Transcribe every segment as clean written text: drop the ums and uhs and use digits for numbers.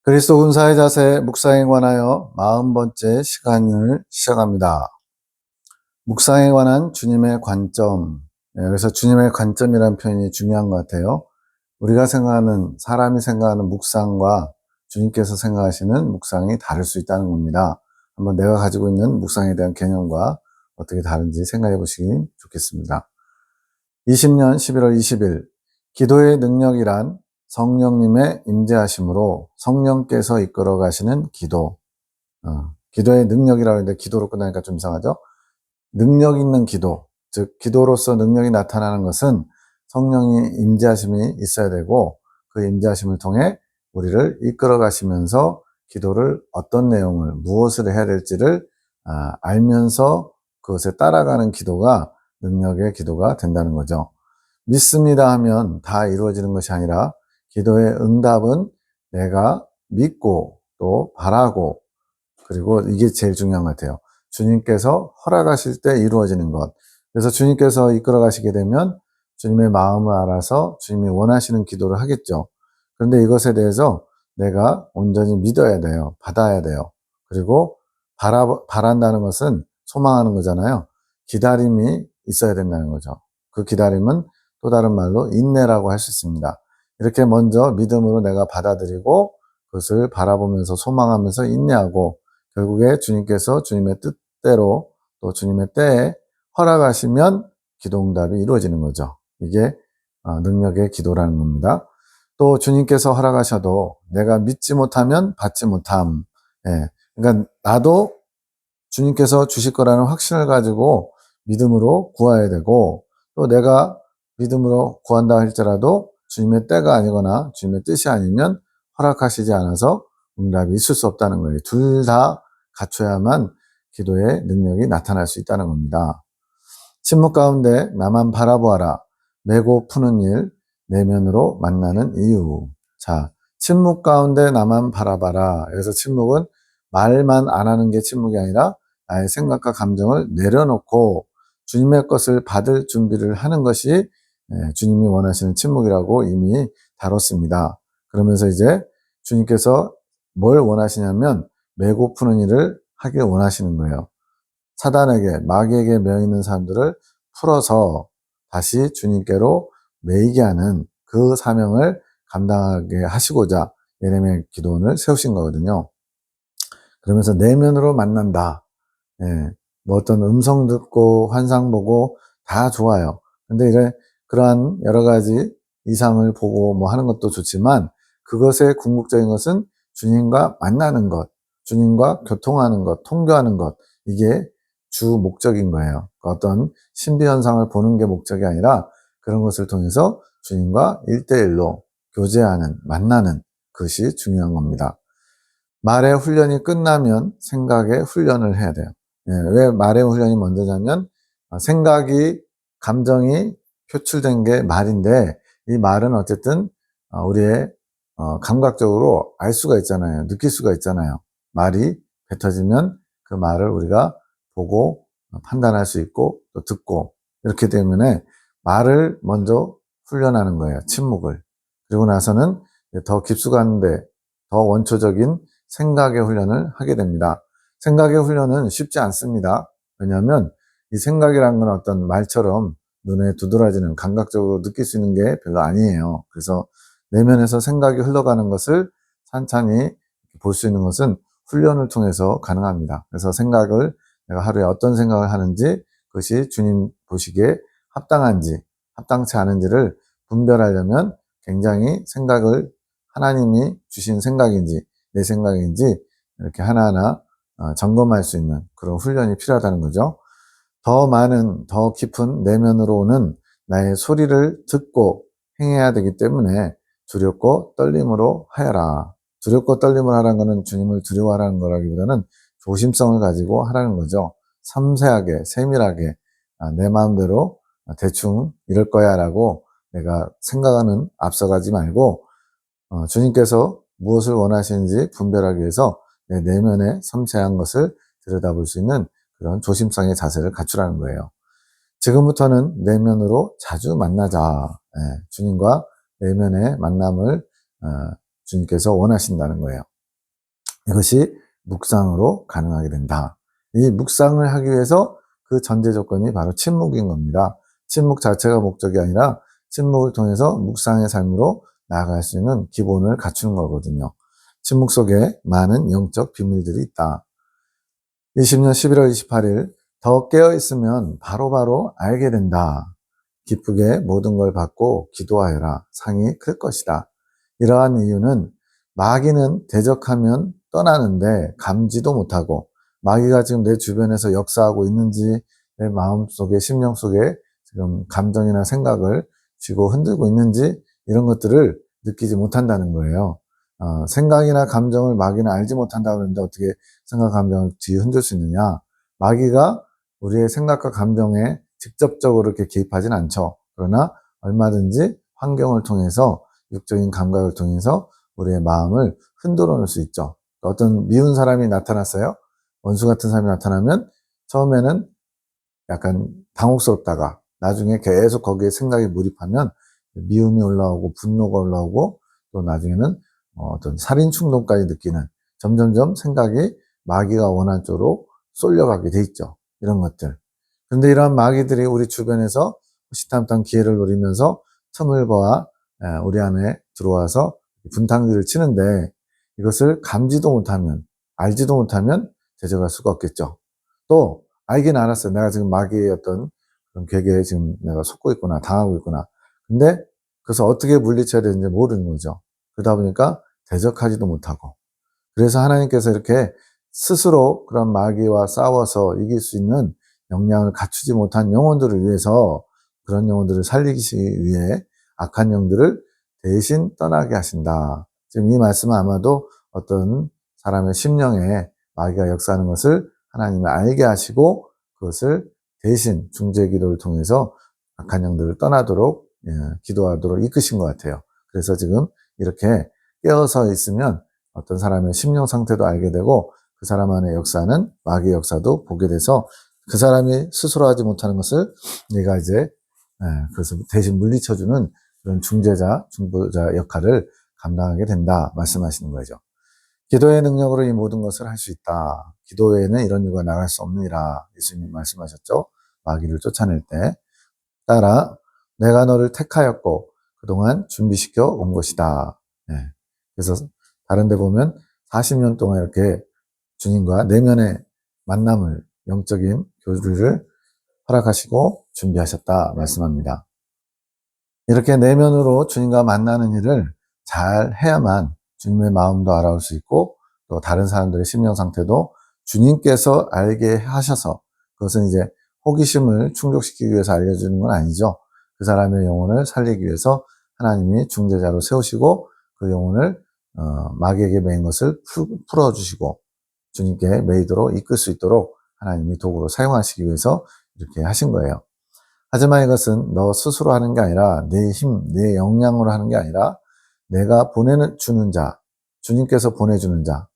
그리스도 군사의 자세 묵상에 관하여 40번째 시간을 시작합니다. 묵상에 관한 주님의 관점. 여기서 주님의 관점이라는 표현이 중요한 것 같아요. 우리가 생각하는, 사람이 생각하는 묵상과 주님께서 생각하시는 묵상이 다를 수 있다는 겁니다. 한번 내가 가지고 있는 묵상에 대한 개념과 어떻게 다른지 생각해 보시기 좋겠습니다. 20년 11월 20일 기도의 능력이란 성령님의 임재하심으로 성령께서 이끌어 가시는 기도. 기도의 능력이라고 하는데 기도로 끝나니까 좀 이상하죠? 능력 있는 기도, 즉 기도로서 능력이 나타나는 것은 성령의 임재하심이 있어야 되고, 그 임재하심을 통해 우리를 이끌어 가시면서 기도를 어떤 내용을, 무엇을 해야 될지를 알면서 그것에 따라가는 기도가 능력의 기도가 된다는 거죠. 믿습니다 하면 다 이루어지는 것이 아니라, 기도의 응답은 내가 믿고 또 바라고, 그리고 이게 제일 중요한 것 같아요. 주님께서 허락하실 때 이루어지는 것. 그래서 주님께서 이끌어 가시게 되면 주님의 마음을 알아서 주님이 원하시는 기도를 하겠죠. 그런데 이것에 대해서 내가 온전히 믿어야 돼요. 받아야 돼요. 그리고 바란다는 것은 소망하는 거잖아요. 기다림이 있어야 된다는 거죠. 그 기다림은 또 다른 말로 인내라고 할 수 있습니다. 이렇게 먼저 믿음으로 내가 받아들이고 그것을 바라보면서 소망하면서 인내하고, 결국에 주님께서 주님의 뜻대로 또 주님의 때에 허락하시면 기도응답이 이루어지는 거죠. 이게 능력의 기도라는 겁니다. 또 주님께서 허락하셔도 내가 믿지 못하면 받지 못함. 예. 그러니까 나도 주님께서 주실 거라는 확신을 가지고 믿음으로 구해야 되고, 또 내가 믿음으로 구한다 할지라도 주님의 때가 아니거나 주님의 뜻이 아니면 허락하시지 않아서 응답이 있을 수 없다는 거예요. 둘 다 갖춰야만 기도의 능력이 나타날 수 있다는 겁니다. 침묵 가운데 나만 바라보아라. 메고 푸는 일, 내면으로 만나는 이유. 자, 침묵 가운데 나만 바라봐라. 그래서 침묵은 말만 안 하는 게 침묵이 아니라 나의 생각과 감정을 내려놓고 주님의 것을 받을 준비를 하는 것이 주님이 원하시는 침묵이라고 이미 다뤘습니다. 그러면서 이제 주님께서 뭘 원하시냐면 메고 푸는 일을 하길 원하시는 거예요. 사단에게, 마귀에게 매여있는 사람들을 풀어서 다시 주님께로 매이게 하는 그 사명을 감당하게 하시고자 예레미야 기도원을 세우신 거거든요. 그러면서 내면으로 만난다. 예, 뭐 어떤 음성 듣고 환상 보고 다 좋아요. 근데 이제 그러한 여러 가지 이상을 보고 뭐 하는 것도 좋지만, 그것의 궁극적인 것은 주님과 만나는 것, 주님과 교통하는 것, 통교하는 것, 이게 주 목적인 거예요. 어떤 신비 현상을 보는 게 목적이 아니라 그런 것을 통해서 주님과 1대1로 교제하는, 만나는 것이 중요한 겁니다. 말의 훈련이 끝나면 생각의 훈련을 해야 돼요. 왜 말의 훈련이 먼저냐면, 생각이, 감정이 표출된 게 말인데, 이 말은 어쨌든 우리의 감각적으로 알 수가 있잖아요. 느낄 수가 있잖아요. 말이 뱉어지면 그 말을 우리가 보고 판단할 수 있고 또 듣고, 이렇기 때문에 말을 먼저 훈련하는 거예요. 침묵을. 그리고 나서는 더 깊숙한데 더 원초적인 생각의 훈련을 하게 됩니다. 생각의 훈련은 쉽지 않습니다. 왜냐하면 이 생각이란 건 어떤 말처럼 눈에 두드러지는, 감각적으로 느낄 수 있는 게 별로 아니에요. 그래서 내면에서 생각이 흘러가는 것을 찬찬히 볼 수 있는 것은 훈련을 통해서 가능합니다. 그래서 생각을, 내가 하루에 어떤 생각을 하는지, 그것이 주님 보시기에 합당한지 합당치 않은지를 분별하려면 굉장히 생각을, 하나님이 주신 생각인지 내 생각인지 이렇게 하나하나 점검할 수 있는 그런 훈련이 필요하다는 거죠. 더 많은, 더 깊은 내면으로 오는 나의 소리를 듣고 행해야 되기 때문에 두렵고 떨림으로 하여라. 두렵고 떨림을 하라는 것은 주님을 두려워하라는 거라기보다는 조심성을 가지고 하라는 거죠. 섬세하게, 세밀하게, 내 마음대로 대충 이럴 거야 라고 내가 생각하는, 앞서가지 말고 주님께서 무엇을 원하시는지 분별하기 위해서 내 내면의 섬세한 것을 들여다볼 수 있는 그런 조심성의 자세를 갖추라는 거예요. 지금부터는 내면으로 자주 만나자. 주님과 내면의 만남을 주님께서 원하신다는 거예요. 이것이 묵상으로 가능하게 된다. 이 묵상을 하기 위해서 그 전제 조건이 바로 침묵인 겁니다. 침묵 자체가 목적이 아니라 침묵을 통해서 묵상의 삶으로 나아갈 수 있는 기본을 갖추는 거거든요. 침묵 속에 많은 영적 비밀들이 있다. 20년 11월 28일 더 깨어있으면 바로바로 알게 된다. 기쁘게 모든 걸 받고 기도하여라. 상이 클 것이다. 이러한 이유는 마귀는 대적하면 떠나는데 감지도 못하고 마귀가 지금 내 주변에서 역사하고 있는지 내 마음속에 심령 속에 지금 감정이나 생각을 쥐고 흔들고 있는지 이런 것들을 느끼지 못한다는 거예요. 생각이나 감정을 마귀는 알지 못한다고 그러는데 어떻게 생각, 감정을 뒤에 흔들 수 있느냐. 마귀가 우리의 생각과 감정에 직접적으로 이렇게 개입하진 않죠. 그러나 얼마든지 환경을 통해서 육적인 감각을 통해서 우리의 마음을 흔들어 놓을 수 있죠. 어떤 미운 사람이 나타났어요. 원수 같은 사람이 나타나면 처음에는 약간 당혹스럽다가 나중에 계속 거기에 생각이 몰입하면 미움이 올라오고 분노가 올라오고 또 나중에는 어떤 살인 충동까지 느끼는 점점점 생각이 마귀가 원하는 쪽으로 쏠려가게 돼 있죠. 이런 것들. 그런데 이러한 마귀들이 우리 주변에서 호시탐탐 기회를 노리면서 틈을 보아 우리 안에 들어와서 분탕질을 치는데 이것을 감지도 못하면 알지도 못하면 대적할 수가 없겠죠. 또 알긴 알았어요. 내가 지금 마귀의 어떤 그런 괴계에 지금 내가 속고 있구나, 당하고 있구나. 근데 그래서 어떻게 물리쳐야 되는지 모르는 거죠. 그러다 보니까 대적하지도 못하고. 그래서 하나님께서 이렇게 스스로 그런 마귀와 싸워서 이길 수 있는 역량을 갖추지 못한 영혼들을 위해서 그런 영혼들을 살리기 위해 악한 영들을 대신 떠나게 하신다. 지금 이 말씀은 아마도 어떤 사람의 심령에 마귀가 역사하는 것을 하나님이 알게 하시고 그것을 대신 중재 기도를 통해서 악한 영들을 떠나도록 기도하도록 이끄신 것 같아요. 그래서 지금 이렇게 깨어서 있으면 어떤 사람의 심령 상태도 알게 되고 그 사람 안의 역사는 마귀의 역사도 보게 돼서 그 사람이 스스로 하지 못하는 것을 내가 이제 그래서 대신 물리쳐주는 그런 중재자, 중보자 역할을 감당하게 된다 말씀하시는 거죠. 기도의 능력으로 이 모든 것을 할 수 있다. 기도 외에는 이런 이유가 나갈 수 없느니라 예수님 말씀하셨죠. 마귀를 쫓아낼 때 따라 내가 너를 택하였고 그동안 준비시켜 온 것이다. 그래서 다른 데 보면 40년 동안 이렇게 주님과 내면의 만남을 영적인 교류를 허락하시고 준비하셨다 말씀합니다. 이렇게 내면으로 주님과 만나는 일을 잘 해야만 주님의 마음도 알아올 수 있고 또 다른 사람들의 심령 상태도 주님께서 알게 하셔서 그것은 이제 호기심을 충족시키기 위해서 알려주는 건 아니죠. 그 사람의 영혼을 살리기 위해서 하나님이 중재자로 세우시고 그 영혼을 마귀에게 매인 것을 풀어주시고 주님께 매이도록 이끌 수 있도록 하나님이 도구로 사용하시기 위해서 이렇게 하신 거예요. 하지만 이것은 너 스스로 하는 게 아니라 내 힘, 내 역량으로 하는 게 아니라 내가 보내주는 자, 주님께서 보내주는 자,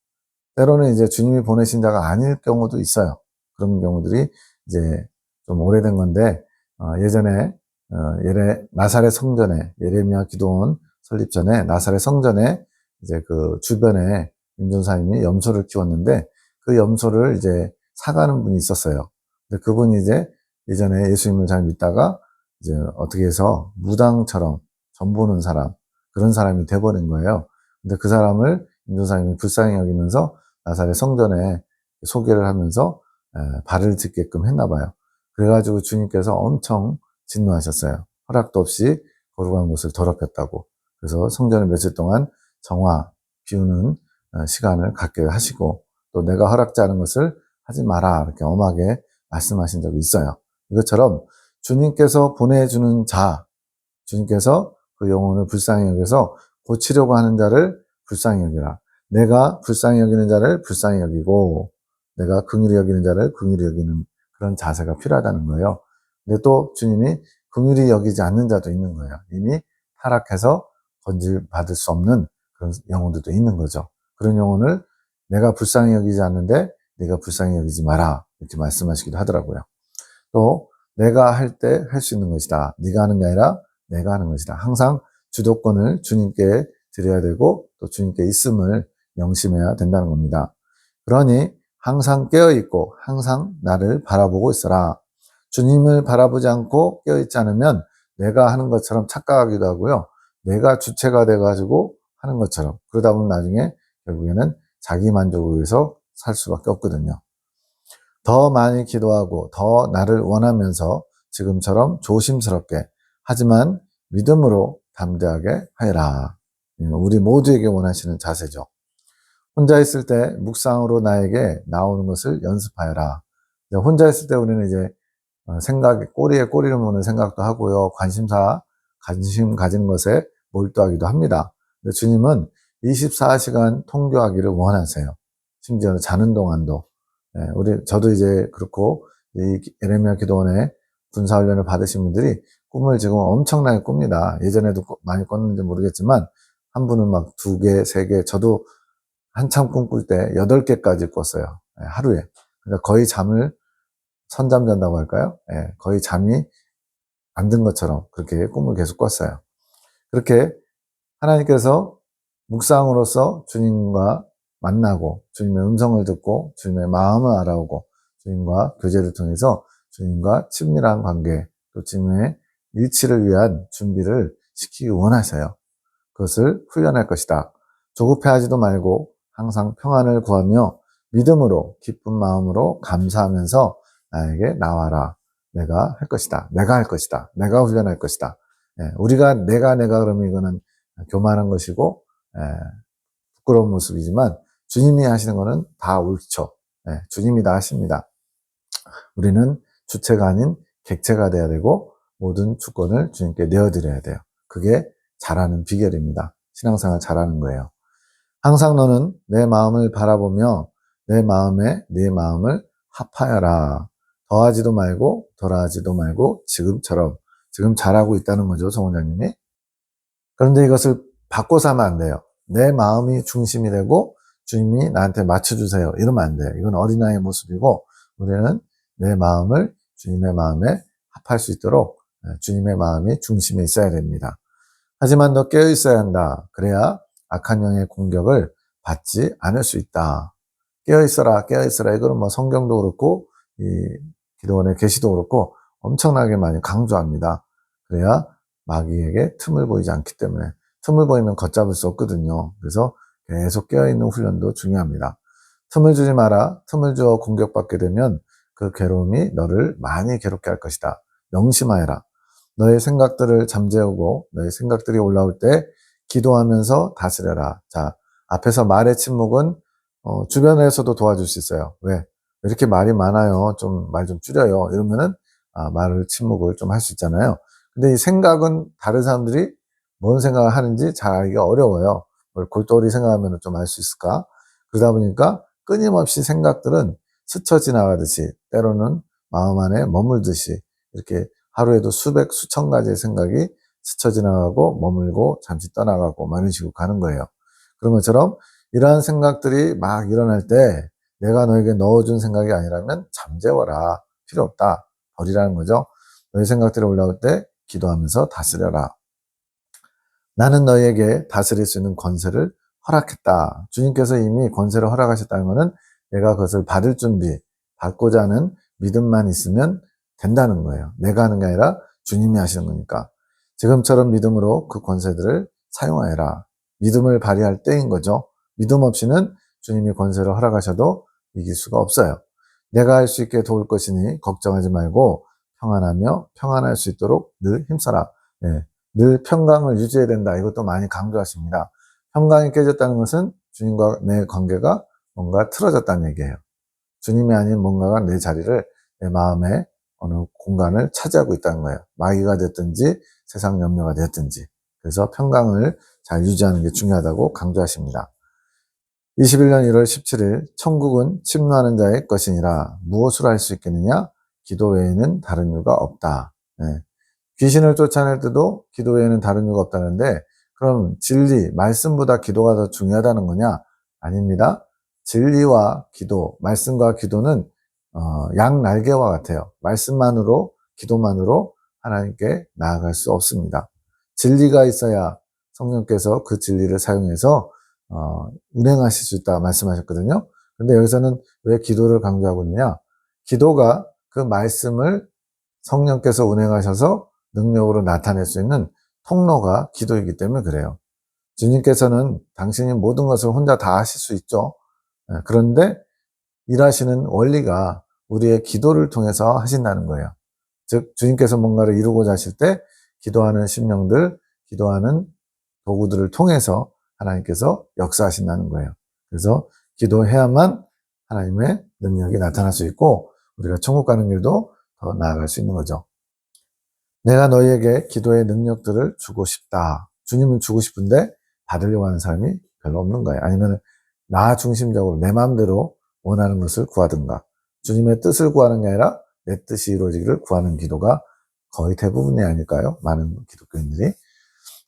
때로는 이제 주님이 보내신 자가 아닐 경우도 있어요. 그런 경우들이 이제 좀 오래된 건데, 예전에, 나사렛 성전에, 예레미야 기도원 설립 전에 나사렛 성전에 이제 그 주변에 임전사님이 염소를 키웠는데 그 염소를 이제 사가는 분이 있었어요. 근데 그분이 이제 예전에 예수님을 잘 믿다가 이제 어떻게 해서 무당처럼 전보는 사람, 그런 사람이 돼버린 거예요. 근데 그 사람을 임전사님이 불쌍히 여기면서 나사렛 성전에 소개를 하면서 발을 딛게끔 했나 봐요. 그래가지고 주님께서 엄청 진노하셨어요. 허락도 없이 거룩한 곳을 더럽혔다고. 그래서 성전을 며칠 동안 정화, 비우는 시간을 갖게 하시고 또 내가 허락지 않은 것을 하지 마라 이렇게 엄하게 말씀하신 적이 있어요. 이것처럼 주님께서 보내주는 자, 주님께서 그 영혼을 불쌍히 여겨서 고치려고 하는 자를 불쌍히 여기라. 내가 불쌍히 여기는 자를 불쌍히 여기고 내가 긍휼히 여기는 자를 긍휼히 여기는 그런 자세가 필요하다는 거예요. 근데 또 주님이 긍휼히 여기지 않는 자도 있는 거예요. 이미 타락해서 건질받을 수 없는 그런 영혼들도 있는 거죠. 그런 영혼을 내가 불쌍히 여기지 않는데 네가 불쌍히 여기지 마라 이렇게 말씀하시기도 하더라고요. 또 내가 할 때 할 수 있는 것이다. 네가 하는 게 아니라 내가 하는 것이다. 항상 주도권을 주님께 드려야 되고 또 주님께 있음을 명심해야 된다는 겁니다. 그러니 항상 깨어있고 항상 나를 바라보고 있어라. 주님을 바라보지 않고 깨어있지 않으면 내가 하는 것처럼 착각하기도 하고요. 내가 주체가 돼가지고 하는 것처럼, 그러다 보면 나중에 결국에는 자기 만족을 위해서 살 수밖에 없거든요. 더 많이 기도하고 더 나를 원하면서 지금처럼 조심스럽게, 하지만 믿음으로 담대하게 하여라. 우리 모두에게 원하시는 자세죠. 혼자 있을 때 묵상으로 나에게 나오는 것을 연습하여라. 혼자 있을 때 우리는 이제 꼬리에 꼬리를 무는 생각도 하고요. 관심 가진 것에 몰두하기도 합니다. 근데 주님은 24시간 통교하기를 원하세요. 심지어는 자는 동안도. 저도 이제 그렇고, 이 예레미야 기도원에 군사훈련을 받으신 분들이 꿈을 지금 엄청나게 꿉니다. 예전에도 많이 꿨는지 모르겠지만, 한 분은 막 2개, 3개, 저도 한참 꿈꿀 때 8개까지 꿨어요. 하루에. 그러니까 거의 잠을 선잠 잔다고 할까요? 거의 잠이 안 든 것처럼 그렇게 꿈을 계속 꿨어요. 그렇게 하나님께서 묵상으로서 주님과 만나고 주님의 음성을 듣고 주님의 마음을 알아오고 주님과 교제를 통해서 주님과 친밀한 관계, 또 주님의 일치를 위한 준비를 시키기 원하세요. 그것을 훈련할 것이다. 조급해하지도 말고 항상 평안을 구하며 믿음으로 기쁜 마음으로 감사하면서 나에게 나와라. 내가 할 것이다. 내가 할 것이다. 내가 훈련할 것이다. 우리가 내가 그러면 이거는 교만한 것이고 부끄러운 모습이지만 주님이 하시는 거는 다 옳죠. 주님이 다 하십니다. 우리는 주체가 아닌 객체가 돼야 되고 모든 주권을 주님께 내어드려야 돼요. 그게 잘하는 비결입니다. 신앙생활 잘하는 거예요. 항상 너는 내 마음을 바라보며 내 마음에 네 마음을 합하여라. 더하지도 말고 덜하지도 말고 지금처럼. 지금 잘하고 있다는 거죠, 송 원장님이. 그런데 이것을 바꿔서 하면 안 돼요. 내 마음이 중심이 되고 주님이 나한테 맞춰주세요. 이러면 안 돼요. 이건 어린아이의 모습이고, 우리는 내 마음을 주님의 마음에 합할 수 있도록 주님의 마음이 중심에 있어야 됩니다. 하지만 너 깨어 있어야 한다. 그래야 악한 영의 공격을 받지 않을 수 있다. 깨어 있어라, 깨어 있어라. 이거는 뭐 성경도 그렇고 이 기도원의 계시도 그렇고 엄청나게 많이 강조합니다. 그래야 마귀에게 틈을 보이지 않기 때문에. 틈을 보이면 걷잡을 수 없거든요. 그래서 계속 깨어있는 훈련도 중요합니다. 틈을 주지 마라. 틈을 주어 공격받게 되면 그 괴로움이 너를 많이 괴롭게 할 것이다. 명심하여라. 너의 생각들을 잠재우고 너의 생각들이 올라올 때 기도하면서 다스려라. 자, 앞에서 말의 침묵은 주변에서도 도와줄 수 있어요. 왜 이렇게 말이 많아요? 좀 말 좀 줄여요. 이러면은 말을 침묵을 좀 할 수 있잖아요. 근데 이 생각은 다른 사람들이 뭔 생각을 하는지 잘 알기가 어려워요. 뭘 골똘히 생각하면 좀 알 수 있을까? 그러다 보니까 끊임없이 생각들은 스쳐 지나가듯이, 때로는 마음 안에 머물듯이, 이렇게 하루에도 수백, 수천 가지의 생각이 스쳐 지나가고 머물고 잠시 떠나가고 막 이런 식으로 가는 거예요. 그런 것처럼 이러한 생각들이 막 일어날 때 내가 너에게 넣어준 생각이 아니라면 잠재워라. 필요 없다. 버리라는 거죠. 너의 생각들이 올라올 때 기도하면서 다스려라. 나는 너에게 다스릴 수 있는 권세를 허락했다. 주님께서 이미 권세를 허락하셨다는 것은 내가 그것을 받을 준비, 받고자 하는 믿음만 있으면 된다는 거예요. 내가 하는 게 아니라 주님이 하시는 거니까. 지금처럼 믿음으로 그 권세들을 사용하여라. 믿음을 발휘할 때인 거죠. 믿음 없이는 주님이 권세를 허락하셔도 이길 수가 없어요. 내가 할 수 있게 도울 것이니 걱정하지 말고 평안하며 평안할 수 있도록 늘 힘써라. 늘 평강을 유지해야 된다. 이것도 많이 강조하십니다. 평강이 깨졌다는 것은 주님과 내 관계가 뭔가 틀어졌다는 얘기예요. 주님이 아닌 뭔가가 내 자리를, 내 마음에 어느 공간을 차지하고 있다는 거예요. 마귀가 됐든지 세상 염려가 됐든지. 그래서 평강을 잘 유지하는 게 중요하다고 강조하십니다. 21년 1월 17일 천국은 침노하는 자의 것이니라. 무엇으로 할 수 있겠느냐? 기도 외에는 다른 이유가 없다. 귀신을 쫓아낼 때도 기도 외에는 다른 이유가 없다는데, 그럼 진리, 말씀보다 기도가 더 중요하다는 거냐? 아닙니다. 진리와 기도, 말씀과 기도는 양 날개와 같아요. 말씀만으로, 기도만으로 하나님께 나아갈 수 없습니다. 진리가 있어야 성령께서 그 진리를 사용해서 운행하실 수 있다 말씀하셨거든요. 근데 여기서는 왜 기도를 강조하고 있느냐? 기도가 그 말씀을 성령께서 운행하셔서 능력으로 나타낼 수 있는 통로가 기도이기 때문에 그래요. 주님께서는 당신이 모든 것을 혼자 다 하실 수 있죠. 그런데 일하시는 원리가 우리의 기도를 통해서 하신다는 거예요. 즉 주님께서 뭔가를 이루고자 하실 때 기도하는 심령들, 기도하는 도구들을 통해서 하나님께서 역사하신다는 거예요. 그래서 기도해야만 하나님의 능력이 나타날 수 있고 우리가 천국 가는 길도 더 나아갈 수 있는 거죠. 내가 너희에게 기도의 능력들을 주고 싶다. 주님은 주고 싶은데 받으려고 하는 사람이 별로 없는 거예요. 아니면 나 중심적으로 내 마음대로 원하는 것을 구하든가 주님의 뜻을 구하는 게 아니라 내 뜻이 이루어지기를 구하는 기도가 거의 대부분이 아닐까요? 많은 기독교인들이.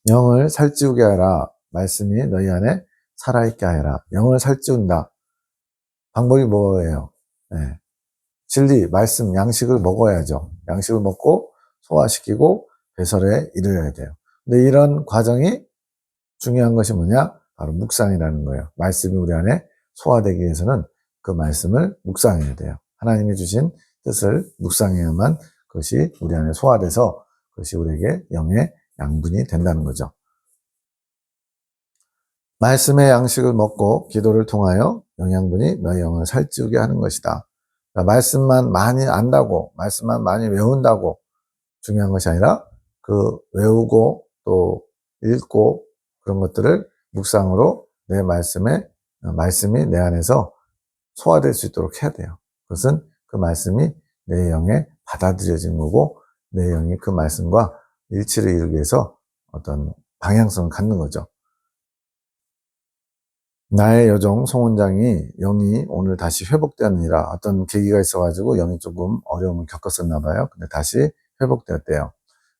영을 살찌우게 하라. 말씀이 너희 안에 살아있게 하여라. 영을 살찌운다. 방법이 뭐예요? 네. 진리, 말씀, 양식을 먹어야죠. 양식을 먹고 소화시키고 배설에 이르러야 돼요. 근데 이런 과정이 중요한 것이 뭐냐? 바로 묵상이라는 거예요. 말씀이 우리 안에 소화되기 위해서는 그 말씀을 묵상해야 돼요. 하나님이 주신 뜻을 묵상해야만 그것이 우리 안에 소화돼서 그것이 우리에게 영의 양분이 된다는 거죠. 말씀의 양식을 먹고 기도를 통하여 영양분이 너희 영을 살찌우게 하는 것이다. 그러니까 말씀만 많이 안다고, 말씀만 많이 외운다고 중요한 것이 아니라 그 외우고 또 읽고 그런 것들을 묵상으로 내 말씀이 내 안에서 소화될 수 있도록 해야 돼요. 그것은 그 말씀이 내 영에 받아들여진 거고 내 영이 그 말씀과 일치를 이루기 위해서 어떤 방향성을 갖는 거죠. 나의 여종 송원장이 영이 오늘 다시 회복되었느니라. 어떤 계기가 있어가지고 영이 조금 어려움을 겪었었나 봐요. 근데 다시 회복되었대요.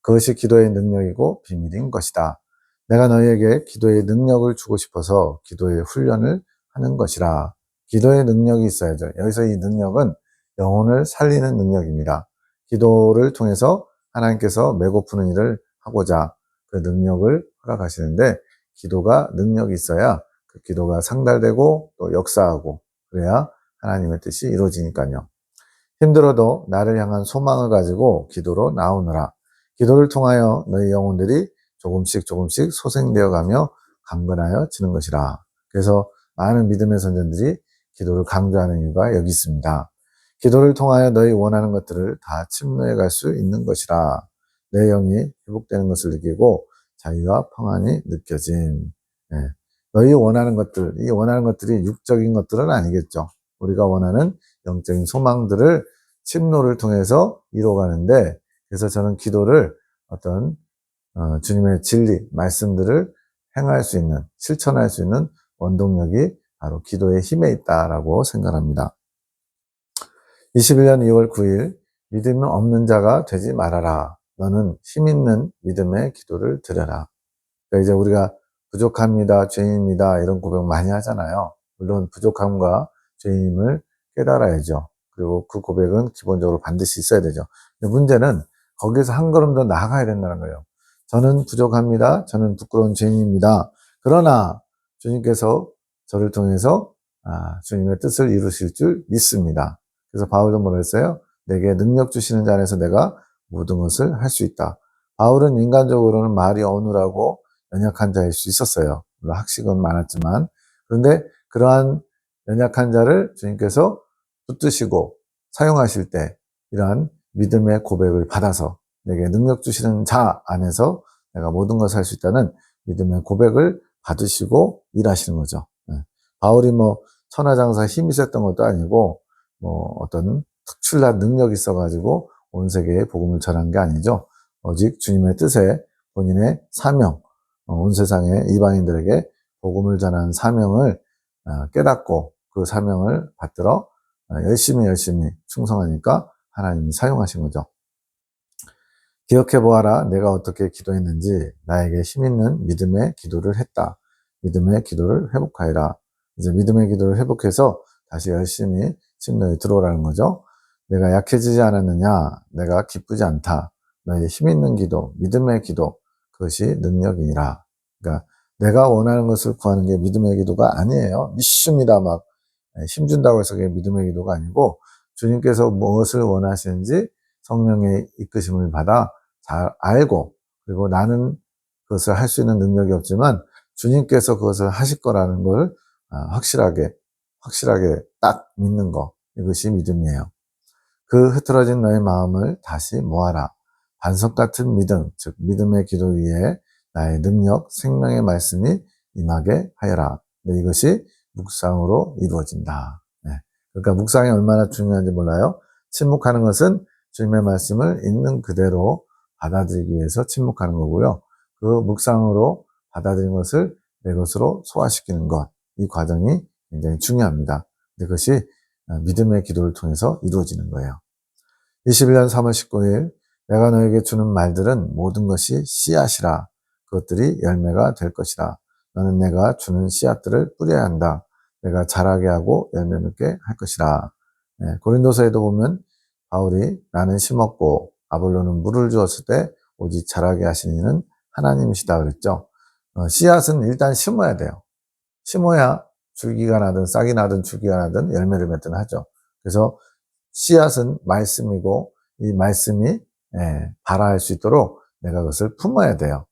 그것이 기도의 능력이고 비밀인 것이다. 내가 너희에게 기도의 능력을 주고 싶어서 기도의 훈련을 하는 것이라. 기도의 능력이 있어야죠. 여기서 이 능력은 영혼을 살리는 능력입니다. 기도를 통해서 하나님께서 배고프는 일을 하고자 그 능력을 허락하시는데 기도가 능력이 있어야 그 기도가 상달되고 또 역사하고 그래야 하나님의 뜻이 이루어지니까요. 힘들어도 나를 향한 소망을 가지고 기도로 나오느라. 기도를 통하여 너희 영혼들이 조금씩 소생되어 가며 강건하여 지는 것이라. 그래서 많은 믿음의 선전들이 기도를 강조하는 이유가 여기 있습니다. 기도를 통하여 너희 원하는 것들을 다 침노해 갈 수 있는 것이라. 내 영이 회복되는 것을 느끼고 자유와 평안이 느껴진. 네. 너희 원하는 것들, 이 원하는 것들이 육적인 것들은 아니겠죠. 우리가 원하는 영적인 소망들을 침노를 통해서 이루어가는데, 그래서 저는 기도를 어떤 주님의 진리, 말씀들을 행할 수 있는, 실천할 수 있는 원동력이 바로 기도의 힘에 있다라고 생각합니다. 21년 2월 9일 믿음 없는 자가 되지 말아라. 너는 힘 있는 믿음의 기도를 드려라. 그러니까 이제 우리가 부족합니다, 죄인입니다 이런 고백 많이 하잖아요. 물론 부족함과 죄인임을 깨달아야죠. 그리고 그 고백은 기본적으로 반드시 있어야 되죠. 근데 문제는 거기서 한 걸음 더 나아가야 된다는 거예요. 저는 부족합니다. 저는 부끄러운 죄인입니다. 그러나 주님께서 저를 통해서 주님의 뜻을 이루실 줄 믿습니다. 그래서 바울은 뭐라 했어요? 내게 능력 주시는 자 안에서 내가 모든 것을 할 수 있다. 바울은 인간적으로는 말이 어눌하고 연약한 자일 수 있었어요. 물론 학식은 많았지만. 그런데 그러한 연약한 자를 주님께서 붙드시고 사용하실 때 이러한 믿음의 고백을 받아서 내게 능력 주시는 자 안에서 내가 모든 것을 할 수 있다는 믿음의 고백을 받으시고 일하시는 거죠. 바울이 뭐 천하장사 힘이 셌던 것도 아니고 뭐 어떤 특출난 능력이 있어가지고 온 세계에 복음을 전한 게 아니죠. 오직 주님의 뜻에 본인의 사명, 온 세상의 이방인들에게 복음을 전하는 사명을 깨닫고 그 사명을 받들어 열심히 충성하니까 하나님이 사용하신 거죠. 기억해 보아라. 내가 어떻게 기도했는지 나에게 힘 있는 믿음의 기도를 했다. 믿음의 기도를 회복하여라. 이제 믿음의 기도를 회복해서 다시 열심히 침노에 들어오라는 거죠. 내가 약해지지 않았느냐? 내가 기쁘지 않다. 너의 힘 있는 기도, 믿음의 기도, 그것이 능력이니라. 그러니까 내가 원하는 것을 구하는 게 믿음의 기도가 아니에요. 믿습니다. 막 힘준다고 해서 그게 믿음의 기도가 아니고 주님께서 무엇을 원하시는지 성령의 이끄심을 받아 잘 알고 그리고 나는 그것을 할 수 있는 능력이 없지만 주님께서 그것을 하실 거라는 걸 확실하게 딱 믿는 거. 이것이 믿음이에요. 그 흐트러진 너의 마음을 다시 모아라. 반석 같은 믿음, 즉 믿음의 기도 위에 나의 능력, 생명의 말씀이 임하게 하여라. 네, 이것이 묵상으로 이루어진다. 네. 그러니까 묵상이 얼마나 중요한지 몰라요. 침묵하는 것은 주님의 말씀을 있는 그대로 받아들이기 위해서 침묵하는 거고요. 그 묵상으로 받아들인 것을 내 것으로 소화시키는 것. 이 과정이 굉장히 중요합니다. 그것이 믿음의 기도를 통해서 이루어지는 거예요. 21년 3월 19일 내가 너에게 주는 말들은 모든 것이 씨앗이라. 그것들이 열매가 될 것이라. 너는 내가 주는 씨앗들을 뿌려야 한다. 내가 자라게 하고 열매 맺게 할 것이라. 네, 고린도서에도 보면 바울이 나는 심었고 아볼로는 물을 주었을 때 오직 자라게 하시는 이는 하나님이시다 그랬죠. 씨앗은 일단 심어야 돼요. 심어야 줄기가 나든 싹이 나든 줄기가 나든 열매를 맺든 하죠. 그래서 씨앗은 말씀이고 이 말씀이 발화할 수 있도록 내가 그것을 품어야 돼요.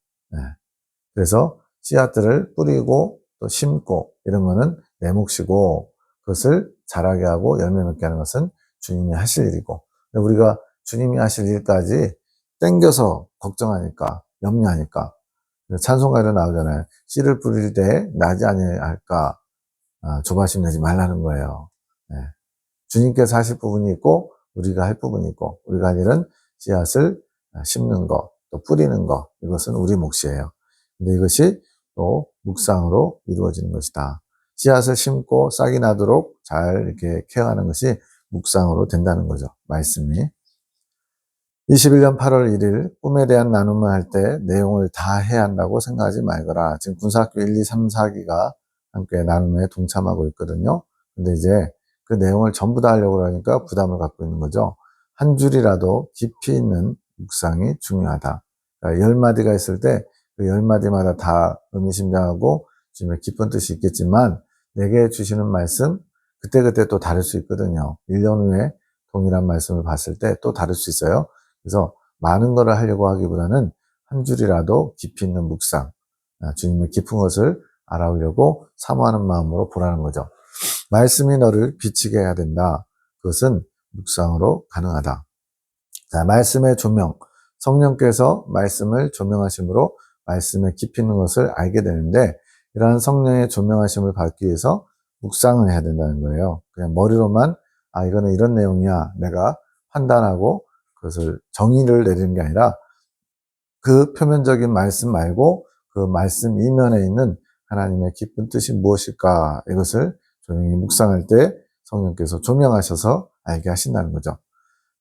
그래서 씨앗들을 뿌리고 또 심고 이런 거는 내 몫이고 그것을 자라게 하고 열매 맺게 하는 것은 주님이 하실 일이고 우리가 주님이 하실 일까지 땡겨서 걱정하니까 염려하니까 찬송가에도 나오잖아요. 씨를 뿌릴 때 나지 아니할까 조바심 내지 말라는 거예요. 주님께서 하실 부분이 있고 우리가 할 부분이 있고 우리가 할 일은 씨앗을 심는 거, 또 뿌리는 거 이것은 우리 몫이에요. 근데 이것이 또 묵상으로 이루어지는 것이다. 씨앗을 심고 싹이 나도록 잘 이렇게 케어하는 것이 묵상으로 된다는 거죠. 말씀이. 21년 8월 1일 꿈에 대한 나눔을 할 때 내용을 다 해야 한다고 생각하지 말거라. 지금 군사학교 1, 2, 3, 4기가 함께 나눔에 동참하고 있거든요. 근데 이제 그 내용을 전부 다 하려고 하니까 부담을 갖고 있는 거죠. 한 줄이라도 깊이 있는 묵상이 중요하다. 그러니까 10마디가 있을 때 그 10마디마다 다 의미심장하고 주님의 깊은 뜻이 있겠지만 내게 주시는 말씀 그때그때 또 다를 수 있거든요. 1년 후에 동일한 말씀을 봤을 때 또 다를 수 있어요. 그래서 많은 거를 하려고 하기보다는 한 줄이라도 깊이 있는 묵상, 주님의 깊은 것을 알아오려고 사모하는 마음으로 보라는 거죠. 말씀이 너를 비치게 해야 된다. 그것은 묵상으로 가능하다. 자, 말씀의 조명. 성령께서 말씀을 조명하심으로 말씀에 깊이 있는 것을 알게 되는데 이러한 성령의 조명하심을 받기 위해서 묵상을 해야 된다는 거예요. 그냥 머리로만 이거는 이런 내용이야 내가 판단하고 그것을 정의를 내리는 게 아니라 그 표면적인 말씀 말고 그 말씀 이면에 있는 하나님의 깊은 뜻이 무엇일까 이것을 조용히 묵상할 때 성령께서 조명하셔서 알게 하신다는 거죠.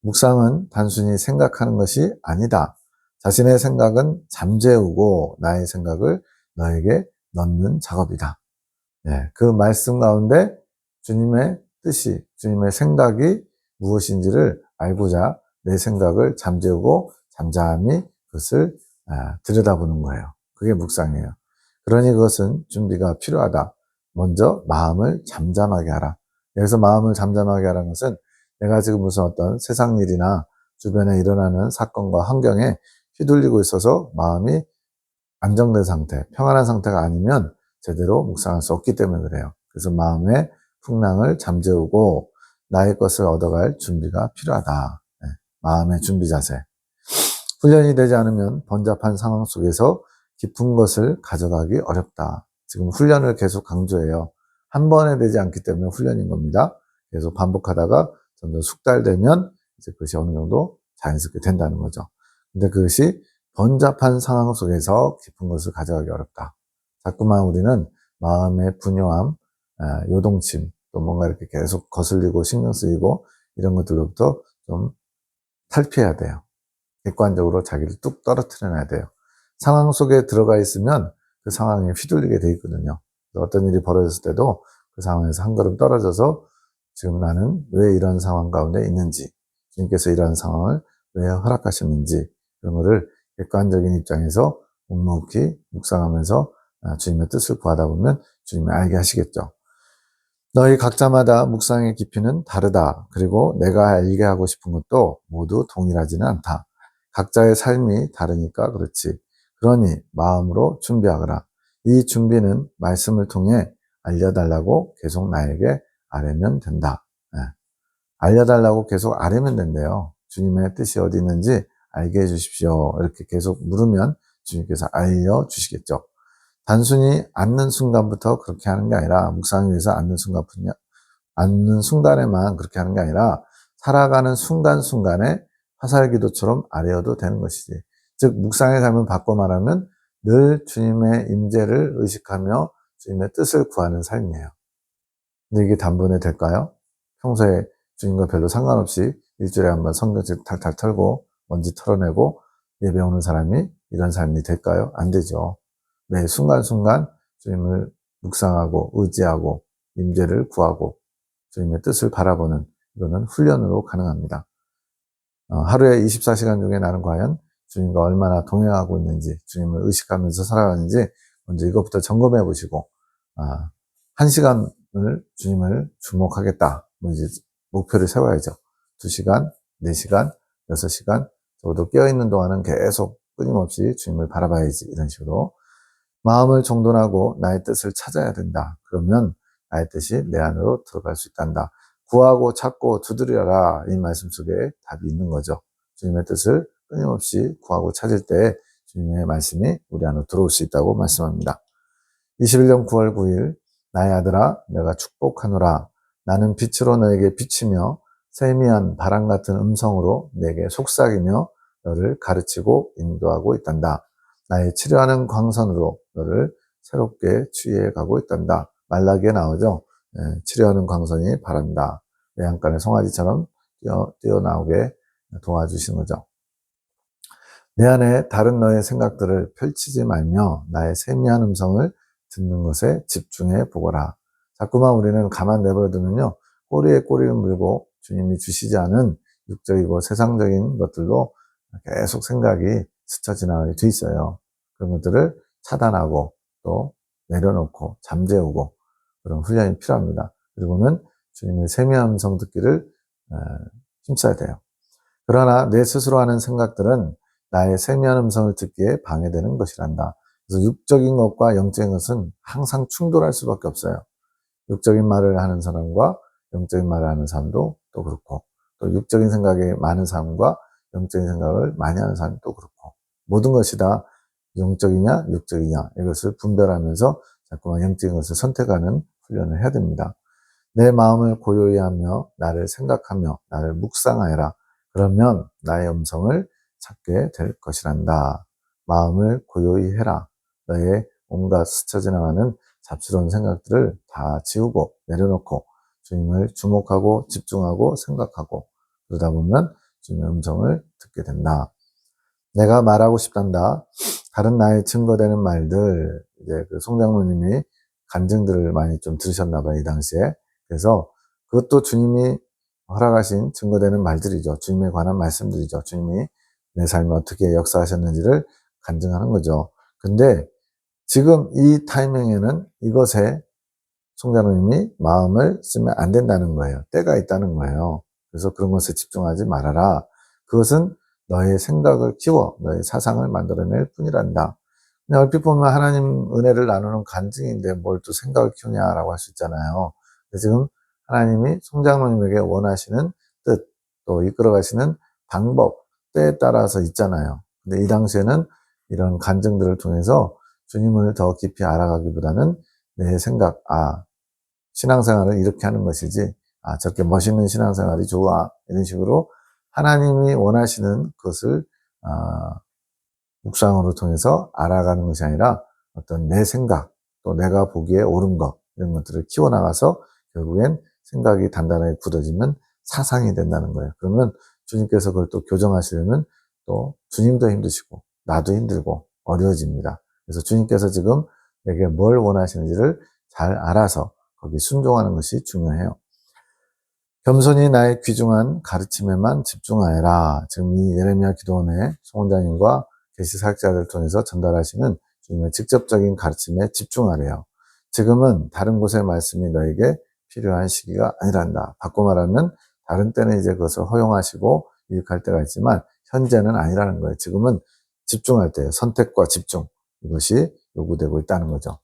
묵상은 단순히 생각하는 것이 아니다. 자신의 생각은 잠재우고 나의 생각을 너에게 넣는 작업이다. 그 말씀 가운데 주님의 뜻이, 주님의 생각이 무엇인지를 알고자 내 생각을 잠재우고 잠잠히 그것을 들여다보는 거예요. 그게 묵상이에요. 그러니 그것은 준비가 필요하다. 먼저 마음을 잠잠하게 하라. 여기서 마음을 잠잠하게 하라는 것은 내가 지금 무슨 어떤 세상 일이나 주변에 일어나는 사건과 환경에 휘둘리고 있어서 마음이 안정된 상태, 평안한 상태가 아니면 제대로 묵상할 수 없기 때문에 그래요. 그래서 마음의 풍랑을 잠재우고 나의 것을 얻어갈 준비가 필요하다. 마음의 준비 자세. 훈련이 되지 않으면 번잡한 상황 속에서 깊은 것을 가져가기 어렵다. 지금 훈련을 계속 강조해요. 한 번에 되지 않기 때문에 훈련인 겁니다. 계속 반복하다가 점점 숙달되면 이제 그것이 어느 정도 자연스럽게 된다는 거죠. 근데 그것이 번잡한 상황 속에서 깊은 것을 가져가기 어렵다. 자꾸만 우리는 마음의 분요함, 요동침, 또 뭔가 이렇게 계속 거슬리고 신경 쓰이고 이런 것들로부터 좀 탈피해야 돼요. 객관적으로 자기를 뚝 떨어뜨려놔야 돼요. 상황 속에 들어가 있으면 그 상황에 휘둘리게 돼 있거든요. 어떤 일이 벌어졌을 때도 그 상황에서 한 걸음 떨어져서 지금 나는 왜 이런 상황 가운데 있는지, 주님께서 이런 상황을 왜 허락하셨는지, 그런 거를 객관적인 입장에서 묵묵히 묵상하면서 주님의 뜻을 구하다 보면 주님이 알게 하시겠죠. 너희 각자마다 묵상의 깊이는 다르다. 그리고 내가 알게 하고 싶은 것도 모두 동일하지는 않다. 각자의 삶이 다르니까 그렇지. 그러니 마음으로 준비하거라. 이 준비는 말씀을 통해 알려달라고 계속 나에게 아뢰면 된다. 예. 알려달라고 계속 아뢰면 된대요. 주님의 뜻이 어디 있는지 알게 해주십시오. 이렇게 계속 물으면 주님께서 알려주시겠죠. 단순히 앉는 순간부터 그렇게 하는 게 아니라, 묵상을 위해서 앉는 순간에만 그렇게 하는 게 아니라 살아가는 순간순간에 화살기도처럼 아뢰어도 되는 것이지. 즉 묵상의 삶을 바꿔 말하면 늘 주님의 임재를 의식하며 주님의 뜻을 구하는 삶이에요. 근데 이게 단번에 될까요? 평소에 주님과 별로 상관없이 일주일에 한번 성경책 탈탈 털고 먼지 털어내고 예배 오는 사람이 이런 삶이 될까요? 안 되죠. 매 순간순간 주님을 묵상하고 의지하고 임재를 구하고 주님의 뜻을 바라보는, 이거는 훈련으로 가능합니다. 하루에 24시간 중에 나는 과연 주님과 얼마나 동행하고 있는지, 주님을 의식하면서 살아가는지 먼저 이것부터 점검해 보시고, 1시간을 주님을 주목하겠다. 이제 목표를 세워야죠. 2시간, 4시간, 6시간, 적어도 깨어있는 동안은 계속 끊임없이 주님을 바라봐야지. 이런 식으로 마음을 정돈하고 나의 뜻을 찾아야 된다. 그러면 나의 뜻이 내 안으로 들어갈 수 있단다. 구하고 찾고 두드려라. 이 말씀 속에 답이 있는 거죠. 주님의 뜻을 끊임없이 구하고 찾을 때 주님의 말씀이 우리 안으로 들어올 수 있다고 말씀합니다. 21년 9월 9일 나의 아들아 내가 축복하노라. 나는 빛으로 너에게 비치며 세미한 바람 같은 음성으로 내게 속삭이며 너를 가르치고 인도하고 있단다. 나의 치료하는 광선으로 너를 새롭게 치유해 가고 있단다. 말라기에 나오죠. 치료하는 광선이 바란다. 외양간의 송아지처럼 뛰어나오게 도와주시는 거죠. 내 안에 다른 너의 생각들을 펼치지 말며 나의 세미한 음성을 듣는 것에 집중해 보거라. 자꾸만 우리는 가만 내버려두면요, 꼬리에 꼬리를 물고 주님이 주시지 않은 육적이고 세상적인 것들로 계속 생각이 스쳐 지나가게 돼 있어요. 그런 것들을 차단하고 또 내려놓고 잠재우고 그런 훈련이 필요합니다. 그리고는 주님의 세미한 음성 듣기를 힘써야 돼요. 그러나 내 스스로 하는 생각들은 나의 세미한 음성을 듣기에 방해되는 것이란다. 그래서 육적인 것과 영적인 것은 항상 충돌할 수밖에 없어요. 육적인 말을 하는 사람과 영적인 말을 하는 사람도 또 그렇고, 또 육적인 생각이 많은 사람과 영적인 생각을 많이 하는 사람도 또 그렇고, 모든 것이 다 영적이냐 육적이냐 이것을 분별하면서 자꾸만 영적인 것을 선택하는 훈련을 해야 됩니다. 내 마음을 고요히 하며 나를 생각하며 나를 묵상하여라. 그러면 나의 음성을 찾게 될 것이란다. 마음을 고요히 해라. 너의 온갖 스쳐 지나가는 잡스러운 생각들을 다 지우고 내려놓고 주님을 주목하고 집중하고 생각하고 그러다 보면 주님의 음성을 듣게 된다. 내가 말하고 싶단다. 다른 나의 증거되는 말들, 이제 그 송장로님이 간증들을 많이 좀 들으셨나 봐요, 이 당시에. 그래서 그것도 주님이 허락하신 증거되는 말들이죠. 주님에 관한 말씀들이죠. 주님이 내 삶에 어떻게 역사하셨는지를 간증하는 거죠. 근데 지금 이 타이밍에는 이것에 송장로님이 마음을 쓰면 안 된다는 거예요. 때가 있다는 거예요. 그래서 그런 것에 집중하지 말아라. 그것은 너의 생각을 키워 너의 사상을 만들어낼 뿐이란다. 그냥 얼핏 보면 하나님 은혜를 나누는 간증인데 뭘 또 생각을 키우냐라고 할 수 있잖아요. 지금 하나님이 송장로님에게 원하시는 뜻, 또 이끌어가시는 방법, 때에 따라서 있잖아요. 근데 이 당시에는 이런 간증들을 통해서 주님을 더 깊이 알아가기보다는 내 생각, 신앙생활은 이렇게 하는 것이지, 저렇게 멋있는 신앙생활이 좋아. 이런 식으로 하나님이 원하시는 것을, 묵상으로 통해서 알아가는 것이 아니라 어떤 내 생각, 또 내가 보기에 옳은 것, 이런 것들을 키워나가서 결국엔 생각이 단단하게 굳어지면 사상이 된다는 거예요. 그러면 주님께서 그걸 또 교정하시려면 또 주님도 힘드시고, 나도 힘들고, 어려워집니다. 그래서 주님께서 지금 내게 뭘 원하시는지를 잘 알아서 거기 순종하는 것이 중요해요. 겸손히 나의 귀중한 가르침에만 집중하여라. 지금 이 예레미야 기도원의 송원장님과 계시 사역자들을 통해서 전달하시는 주님의 직접적인 가르침에 집중하래요. 지금은 다른 곳의 말씀이 너에게 필요한 시기가 아니란다. 바꿔 말하면 다른 때는 이제 그것을 허용하시고 유익할 때가 있지만 현재는 아니라는 거예요. 지금은 집중할 때예요. 선택과 집중. 이것이 요구되고 있다는 거죠.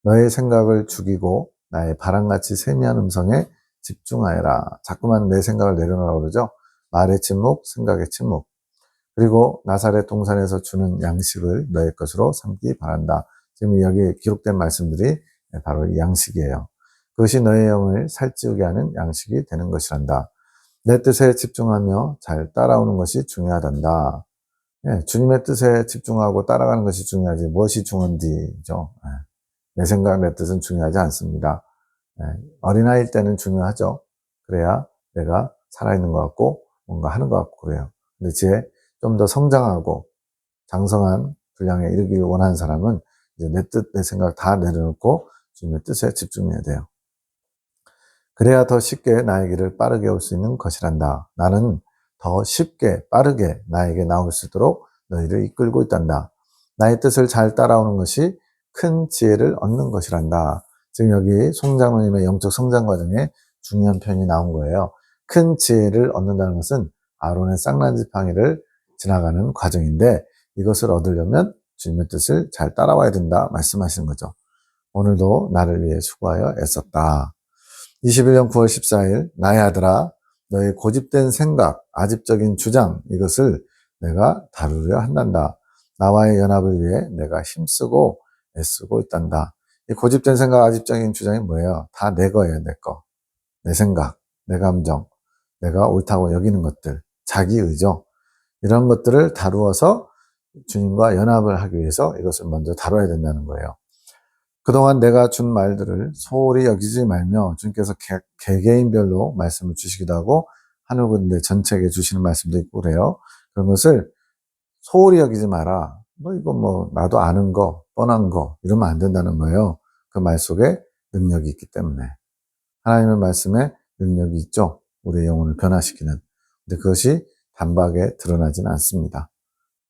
너의 생각을 죽이고 나의 바람같이 세미한 음성에 집중하여라. 자꾸만 내 생각을 내려놓으라고 그러죠. 말의 침묵, 생각의 침묵. 그리고 나사렛 동산에서 주는 양식을 너의 것으로 삼기 바란다. 지금 여기 기록된 말씀들이 바로 이 양식이에요. 그것이 너의 영을 살찌우게 하는 양식이 되는 것이란다. 내 뜻에 집중하며 잘 따라오는 것이 중요하단다. 예, 주님의 뜻에 집중하고 따라가는 것이 중요하지 무엇이 중요한지죠. 예, 내 생각, 내 뜻은 중요하지 않습니다. 예, 어린아이일 때는 중요하죠. 그래야 내가 살아있는 것 같고 뭔가 하는 것 같고 그래요. 근데 이제 좀 더 성장하고 장성한 분량에 이르기를 원하는 사람은 이제 내 뜻, 내 생각 다 내려놓고 주님의 뜻에 집중해야 돼요. 그래야 더 쉽게 나의 길을 빠르게 올 수 있는 것이란다. 나는 더 쉽게 빠르게 나에게 나올 수 있도록 너희를 이끌고 있단다. 나의 뜻을 잘 따라오는 것이 큰 지혜를 얻는 것이란다. 지금 여기 송장로님의 영적 성장 과정에 중요한 표현이 나온 거예요. 큰 지혜를 얻는다는 것은 아론의 쌍난지팡이를 지나가는 과정인데 이것을 얻으려면 주님의 뜻을 잘 따라와야 된다 말씀하시는 거죠. 오늘도 나를 위해 수고하여 애썼다. 21년 9월 14일 나의 아들아 너의 고집된 생각, 아집적인 주장 이것을 내가 다루려 한단다. 나와의 연합을 위해 내가 힘쓰고 애쓰고 있단다. 이 고집된 생각, 아집적인 주장이 뭐예요? 다 내 거예요. 내 거. 내 생각, 내 감정, 내가 옳다고 여기는 것들, 자기 의죠. 이런 것들을 다루어서 주님과 연합을 하기 위해서 이것을 먼저 다뤄야 된다는 거예요. 그동안 내가 준 말들을 소홀히 여기지 말며 주님께서 개개인별로 말씀을 주시기도 하고 하늘군대 전체에게 주시는 말씀도 있고 그래요. 그런 것을 소홀히 여기지 마라. 이거 나도 아는 거, 뻔한 거 이러면 안 된다는 거예요. 그 말 속에 능력이 있기 때문에. 하나님의 말씀에 능력이 있죠. 우리의 영혼을 변화시키는. 근데 그것이 단박에 드러나지는 않습니다.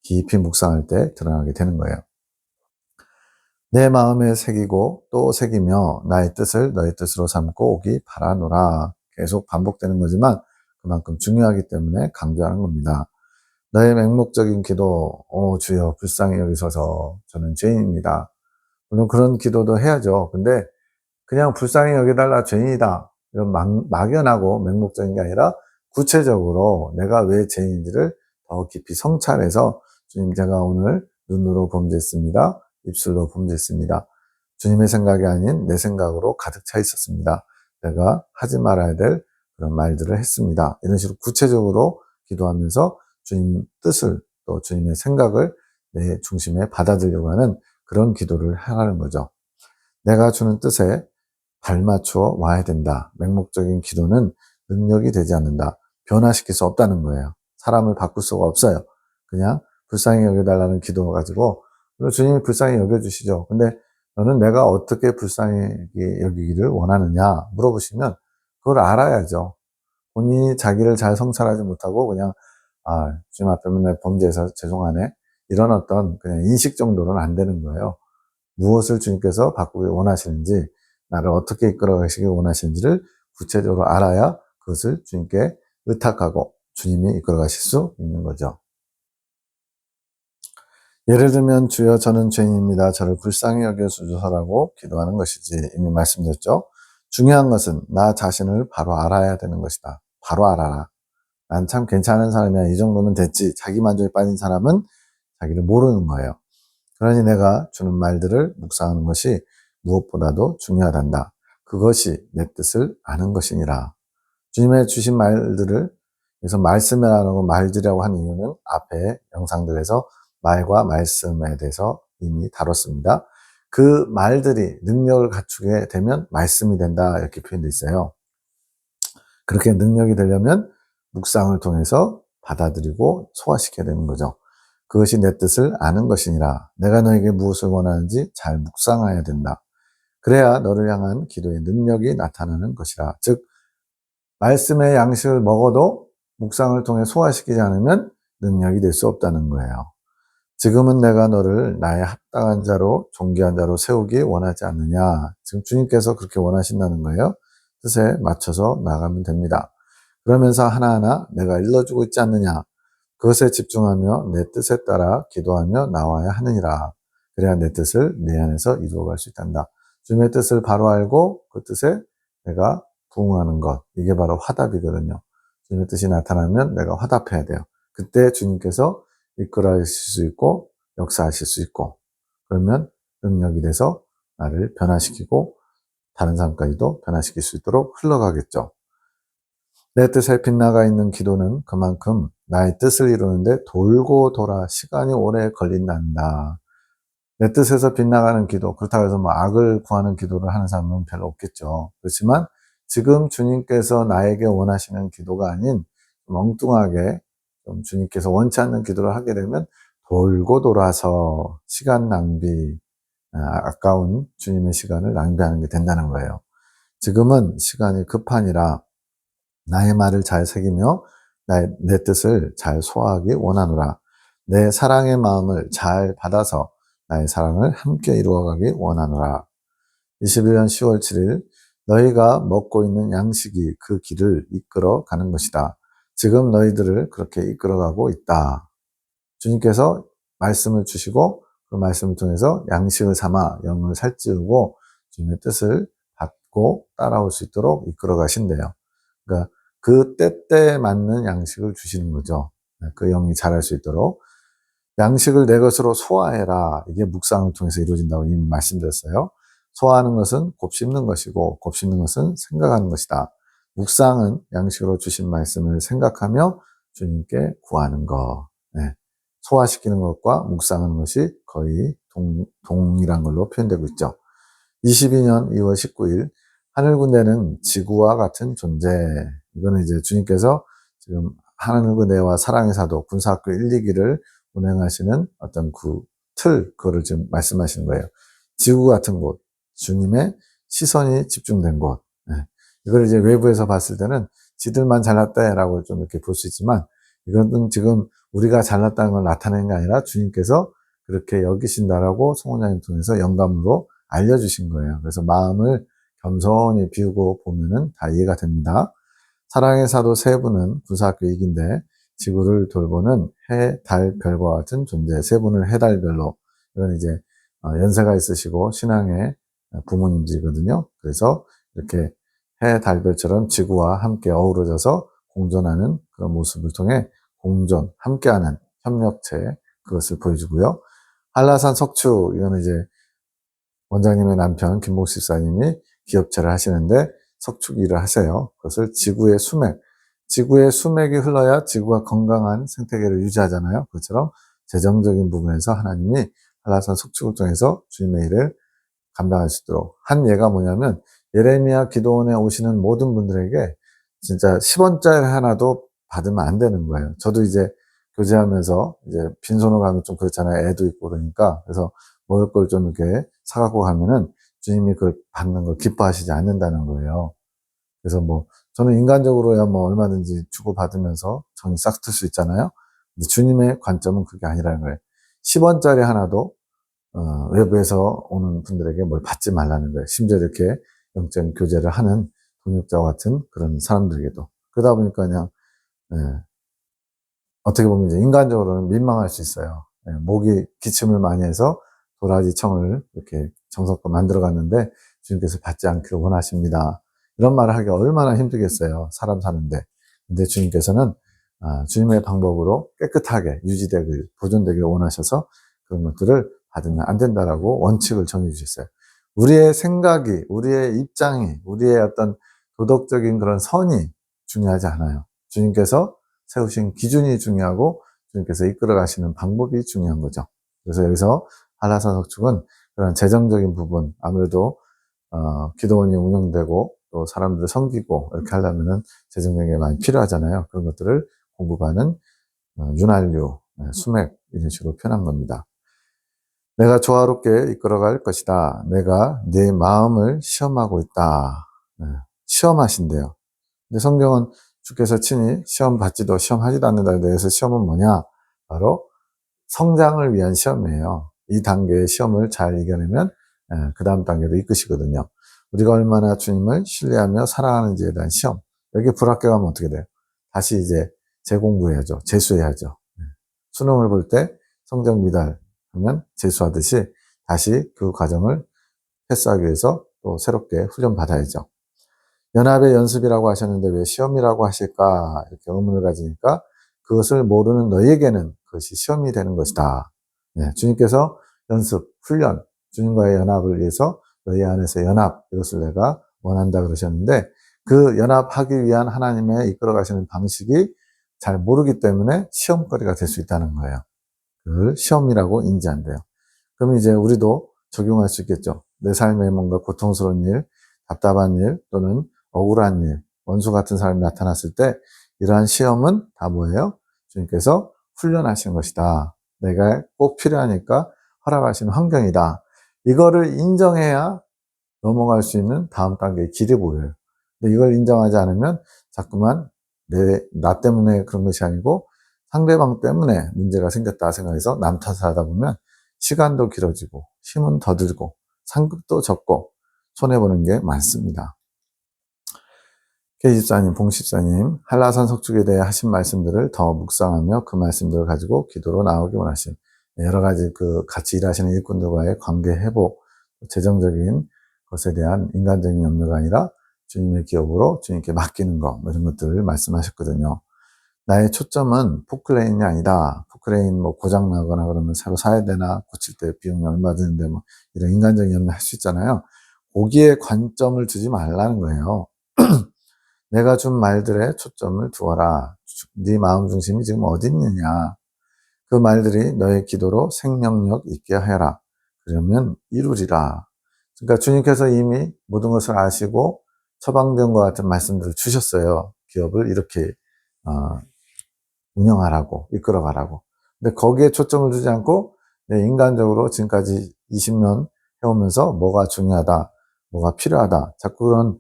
깊이 묵상할 때 드러나게 되는 거예요. 내 마음에 새기고 또 새기며 나의 뜻을 너의 뜻으로 삼고 오기 바라노라. 계속 반복되는 거지만 그만큼 중요하기 때문에 강조하는 겁니다. 너의 맹목적인 기도, 주여 불쌍히 여기소서 저는 죄인입니다. 물론 그런 기도도 해야죠. 근데 그냥 불쌍히 여겨달라 죄인이다. 이런 막연하고 맹목적인 게 아니라 구체적으로 내가 왜 죄인인지를 더 깊이 성찰해서 주님 제가 오늘 눈으로 범죄했습니다. 입술로 범죄했습니다. 주님의 생각이 아닌 내 생각으로 가득 차 있었습니다. 내가 하지 말아야 될 그런 말들을 했습니다. 이런 식으로 구체적으로 기도하면서 주님 뜻을 또 주님의 생각을 내 중심에 받아들이려고 하는 그런 기도를 하라는 거죠. 내가 주는 뜻에 발맞추어 와야 된다. 맹목적인 기도는 능력이 되지 않는다. 변화시킬 수 없다는 거예요. 사람을 바꿀 수가 없어요. 그냥 불쌍히 여겨달라는 기도 가지고 주님이 불쌍히 여겨주시죠. 근데 너는 내가 어떻게 불쌍히 여기기를 원하느냐 물어보시면 그걸 알아야죠. 본인이 자기를 잘 성찰하지 못하고 그냥 주님 앞에 맨날 범죄해서 죄송하네 이런 어떤 그냥 인식 정도는 안 되는 거예요. 무엇을 주님께서 바꾸기 원하시는지 나를 어떻게 이끌어 가시길 원하시는지를 구체적으로 알아야 그것을 주님께 의탁하고 주님이 이끌어 가실 수 있는 거죠. 예를 들면 주여 저는 죄인입니다. 저를 불쌍히 여겨주소서라고 기도하는 것이지 이미 말씀드렸죠. 중요한 것은 나 자신을 바로 알아야 되는 것이다. 바로 알아라. 난 참 괜찮은 사람이야. 이 정도면 됐지. 자기 만족에 빠진 사람은 자기를 모르는 거예요. 그러니 내가 주는 말들을 묵상하는 것이 무엇보다도 중요하단다. 그것이 내 뜻을 아는 것이니라. 주님의 주신 말들을 그래서 말씀이라고 말들이라고 한 이유는 앞에 영상들에서 말과 말씀에 대해서 이미 다뤘습니다. 그 말들이 능력을 갖추게 되면 말씀이 된다 이렇게 표현되어 있어요. 그렇게 능력이 되려면 묵상을 통해서 받아들이고 소화시켜야 되는 거죠. 그것이 내 뜻을 아는 것이니라. 내가 너에게 무엇을 원하는지 잘 묵상해야 된다. 그래야 너를 향한 기도의 능력이 나타나는 것이라. 즉 말씀의 양식을 먹어도 묵상을 통해 소화시키지 않으면 능력이 될 수 없다는 거예요. 지금은 내가 너를 나의 합당한 자로 존귀한 자로 세우기 원하지 않느냐. 지금 주님께서 그렇게 원하신다는 거예요. 뜻에 맞춰서 나가면 됩니다. 그러면서 하나하나 내가 일러주고 있지 않느냐. 그것에 집중하며 내 뜻에 따라 기도하며 나와야 하느니라. 그래야 내 뜻을 내 안에서 이루어갈 수 있단다. 주님의 뜻을 바로 알고 그 뜻에 내가 부응하는 것. 이게 바로 화답이거든요. 주님의 뜻이 나타나면 내가 화답해야 돼요. 그때 주님께서 이끌어 가실 수 있고 역사하실 수 있고, 그러면 능력이 돼서 나를 변화시키고 다른 사람까지도 변화시킬 수 있도록 흘러가겠죠. 내 뜻에 빗나가 있는 기도는 그만큼 나의 뜻을 이루는데 돌고 돌아 시간이 오래 걸린단다. 내 뜻에서 빗나가는 기도, 그렇다고 해서 뭐 악을 구하는 기도를 하는 사람은 별로 없겠죠. 그렇지만 지금 주님께서 나에게 원하시는 기도가 아닌 엉뚱하게 좀 주님께서 원치 않는 기도를 하게 되면 돌고 돌아서 시간 낭비, 아까운 주님의 시간을 낭비하는 게 된다는 거예요. 지금은 시간이 급하니라 나의 말을 잘 새기며 내 뜻을 잘 소화하기 원하노라. 내 사랑의 마음을 잘 받아서 나의 사랑을 함께 이루어가기 원하노라. 21년 10월 7일 너희가 먹고 있는 양식이 그 길을 이끌어 가는 것이다. 지금 너희들을 그렇게 이끌어가고 있다. 주님께서 말씀을 주시고 그 말씀을 통해서 양식을 삼아 영을 살찌우고 주님의 뜻을 받고 따라올 수 있도록 이끌어 가신대요. 그러니까 그 때때에 맞는 양식을 주시는 거죠. 그 영이 자랄 수 있도록. 양식을 내 것으로 소화해라. 이게 묵상을 통해서 이루어진다고 이미 말씀드렸어요. 소화하는 것은 곱씹는 것이고 곱씹는 것은 생각하는 것이다. 묵상은 양식으로 주신 말씀을 생각하며 주님께 구하는 것. 네. 소화시키는 것과 묵상하는 것이 거의 동일한 걸로 표현되고 있죠. 22년 2월 19일 하늘 군대는 지구와 같은 존재. 이거는 이제 주님께서 지금 하늘 군대와 사랑의 사도 군사학교 1, 2기를 운행하시는 어떤 그 그거를 지금 말씀하시는 거예요. 지구 같은 곳, 주님의 시선이 집중된 곳. 네. 이걸 이제 외부에서 봤을 때는 지들만 잘났다라고 좀 이렇게 볼 수 있지만, 이거는 지금 우리가 잘났다는 걸 나타내는 게 아니라 주님께서 그렇게 여기신다라고 송원장님 통해서 영감으로 알려주신 거예요. 그래서 마음을 겸손히 비우고 보면은 다 이해가 됩니다. 사랑의 사도 세 분은 군사학교 2기인데 지구를 돌보는 해, 달, 별과 같은 존재. 세 분을 해, 달, 별로. 이건 이제 연세가 있으시고 신앙의 부모님들이거든요. 그래서 이렇게 해, 달, 별처럼 지구와 함께 어우러져서 공존하는 그런 모습을 통해 공존, 함께하는 협력체, 그것을 보여주고요. 한라산 석축, 이거는 이제 원장님의 남편 김봉식 집사님이 기업체를 하시는데 석축 일을 하세요. 그것을 지구의 수맥이 흘러야 지구가 건강한 생태계를 유지하잖아요. 그것처럼 재정적인 부분에서 하나님이 한라산 석축을 통해서 주님의 일을 감당할 수 있도록 한 예가 뭐냐면, 예레미야 기도원에 오시는 모든 분들에게 진짜 10원짜리 하나도 받으면 안 되는 거예요. 저도 이제 교제하면서 이제 빈손으로 가면 좀 그렇잖아요. 애도 있고 그러니까. 그래서 먹을 걸 좀 이렇게 사갖고 가면은 주님이 그걸 받는 걸 기뻐하시지 않는다는 거예요. 그래서 뭐 저는 인간적으로야 뭐 얼마든지 주고받으면서 정이 싹 틀 수 있잖아요. 근데 주님의 관점은 그게 아니라는 거예요. 10원짜리 하나도 외부에서 오는 분들에게 뭘 받지 말라는 거예요. 심지어 이렇게 영적 교제를 하는 동역자와 같은 그런 사람들에게도. 그러다 보니까 그냥 예, 어떻게 보면 이제 인간적으로는 민망할 수 있어요. 예, 목이 기침을 많이 해서 도라지 청을 이렇게 정성껏 만들어 갔는데 주님께서 받지 않기를 원하십니다. 이런 말을 하기가 얼마나 힘들겠어요. 사람 사는데. 근데 주님께서는 주님의 방법으로 깨끗하게 유지되길, 보존되길 원하셔서 그런 것들을 받으면 안 된다라고 원칙을 정해주셨어요. 우리의 생각이, 우리의 입장이, 우리의 어떤 도덕적인 그런 선이 중요하지 않아요. 주님께서 세우신 기준이 중요하고 주님께서 이끌어 가시는 방법이 중요한 거죠. 그래서 여기서 한라산 석축은 그런 재정적인 부분, 아무래도 기도원이 운영되고 또 사람들을 섬기고 이렇게 하려면은 재정적인 게 많이 필요하잖아요. 그런 것들을 공급하는 윤활유, 수맥 이런 식으로 표현한 겁니다. 내가 조화롭게 이끌어갈 것이다. 내가 네 마음을 시험하고 있다. 시험하신대요. 근데 성경은 주께서 친히 시험 받지도 시험하지도 않는다에 대해서 시험은 뭐냐? 바로 성장을 위한 시험이에요. 이 단계의 시험을 잘 이겨내면 그 다음 단계로 이끄시거든요. 우리가 얼마나 주님을 신뢰하며 사랑하는지에 대한 시험. 여기 불합격하면 어떻게 돼요? 다시 이제 재공부해야죠. 재수해야죠. 수능을 볼 때 성적 미달하면 재수하듯이 다시 그 과정을 패스하기 위해서 또 새롭게 훈련 받아야죠. 연합의 연습이라고 하셨는데 왜 시험이라고 하실까? 이렇게 의문을 가지니까 그것을 모르는 너희에게는 그것이 시험이 되는 것이다. 주님께서 연습, 훈련, 주님과의 연합을 위해서 너희 안에서 연합, 이것을 내가 원한다 그러셨는데 그 연합하기 위한 하나님의 이끌어 가시는 방식이 잘 모르기 때문에 시험거리가 될 수 있다는 거예요. 그걸 시험이라고 인지한대요. 그럼 이제 우리도 적용할 수 있겠죠. 내 삶에 뭔가 고통스러운 일, 답답한 일, 또는 억울한 일, 원수 같은 사람이 나타났을 때 이러한 시험은 다 뭐예요? 주님께서 훈련하신 것이다. 내가 꼭 필요하니까 허락하시는 환경이다. 이거를 인정해야 넘어갈 수 있는 다음 단계의 길이 보여요. 근데 이걸 인정하지 않으면 자꾸만 나 때문에 그런 것이 아니고 상대방 때문에 문제가 생겼다 생각해서 남 탓을 하다 보면 시간도 길어지고 힘은 더 들고 상급도 적고 손해보는 게 많습니다. K집사님, 봉집사님, 한라산 석축에 대해 하신 말씀들을 더 묵상하며 그 말씀들을 가지고 기도로 나오기 원하신 여러 가지 그 같이 일하시는 일꾼들과의 관계 회복, 재정적인 것에 대한 인간적인 염려가 아니라 주님의 기업으로 주님께 맡기는 것, 이런 것들을 말씀하셨거든요. 나의 초점은 포크레인이 아니다. 포크레인 뭐 고장 나거나 그러면 새로 사야 되나, 고칠 때 비용이 얼마 드는데 뭐 이런 인간적인 염려 할 수 있잖아요. 거기에 관점을 두지 말라는 거예요. 내가 준 말들에 초점을 두어라. 네 마음 중심이 지금 어디 있느냐. 그 말들이 너의 기도로 생명력 있게 하여라. 그러면 이루리라. 그러니까 주님께서 이미 모든 것을 아시고 처방전과 같은 말씀들을 주셨어요. 기업을 이렇게 운영하라고, 이끌어가라고. 근데 거기에 초점을 두지 않고 인간적으로 지금까지 20년 해오면서 뭐가 중요하다, 뭐가 필요하다. 자꾸 그런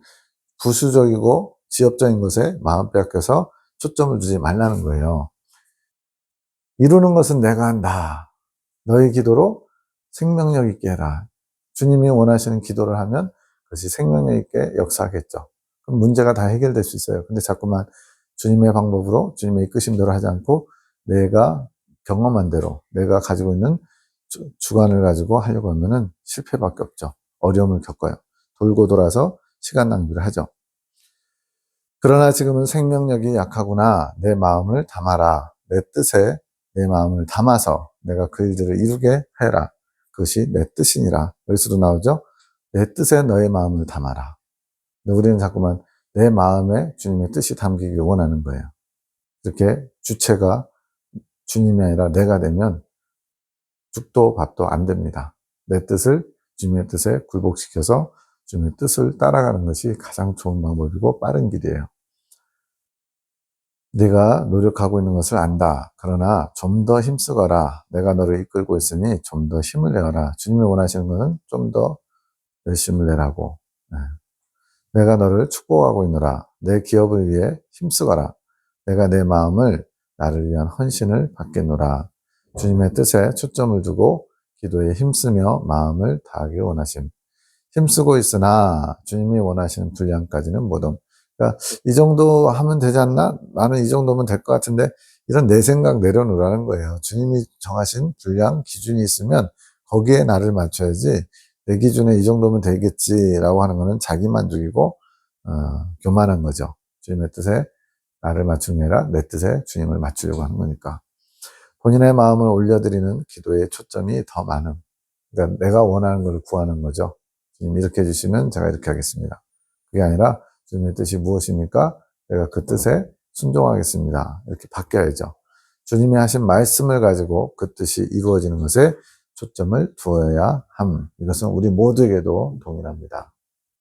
부수적이고 지엽적인 것에 마음 빼앗겨서 초점을 두지 말라는 거예요. 이루는 것은 내가 한다. 너의 기도로 생명력 있게 해라. 주님이 원하시는 기도를 하면 그것이 생명력 있게 역사하겠죠. 그럼 문제가 다 해결될 수 있어요. 근데 자꾸만 주님의 방법으로, 주님의 이끄심대로 하지 않고 내가 경험한 대로, 내가 가지고 있는 주관을 가지고 하려고 하면은 실패밖에 없죠. 어려움을 겪어요. 돌고 돌아서 시간 낭비를 하죠. 그러나 지금은 생명력이 약하구나. 내 마음을 담아라. 내 뜻에 내 마음을 담아서 내가 그 일들을 이루게 해라. 그것이 내 뜻이니라. 여기서도 나오죠. 내 뜻에 너의 마음을 담아라. 근데 우리는 자꾸만 내 마음에 주님의 뜻이 담기길 원하는 거예요. 이렇게 주체가 주님이 아니라 내가 되면 죽도 밥도 안 됩니다. 내 뜻을 주님의 뜻에 굴복시켜서 주님의 뜻을 따라가는 것이 가장 좋은 방법이고 빠른 길이에요. 네가 노력하고 있는 것을 안다. 그러나 좀 더 힘쓰거라. 내가 너를 이끌고 있으니 좀 더 힘을 내어라. 주님이 원하시는 것은 좀 더 열심을 내라고. 내가 너를 축복하고 있노라. 내 기업을 위해 힘쓰거라. 내가 내 마음을 나를 위한 헌신을 받겠노라. 주님의 뜻에 초점을 두고 기도에 힘쓰며 마음을 다하기 원하심. 힘쓰고 있으나 주님이 원하시는 분량까지는 못 옴. 그러니까 이 정도 하면 되지 않나? 나는 이 정도면 될 것 같은데 이런 내 생각 내려놓으라는 거예요. 주님이 정하신 분량, 기준이 있으면 거기에 나를 맞춰야지 내 기준에 이 정도면 되겠지라고 하는 거는 자기 만족이고 교만한 거죠. 주님의 뜻에 나를 맞추는 게 아니라 내 뜻에 주님을 맞추려고 하는 거니까. 본인의 마음을 올려드리는 기도의 초점이 더 많음. 그러니까 내가 원하는 걸 구하는 거죠. 주님 이렇게 해주시면 제가 이렇게 하겠습니다. 그게 아니라 주님의 뜻이 무엇입니까? 내가 그 뜻에 순종하겠습니다. 이렇게 바뀌어야죠. 주님이 하신 말씀을 가지고 그 뜻이 이루어지는 것에 초점을 두어야 함. 이것은 우리 모두에게도 동일합니다.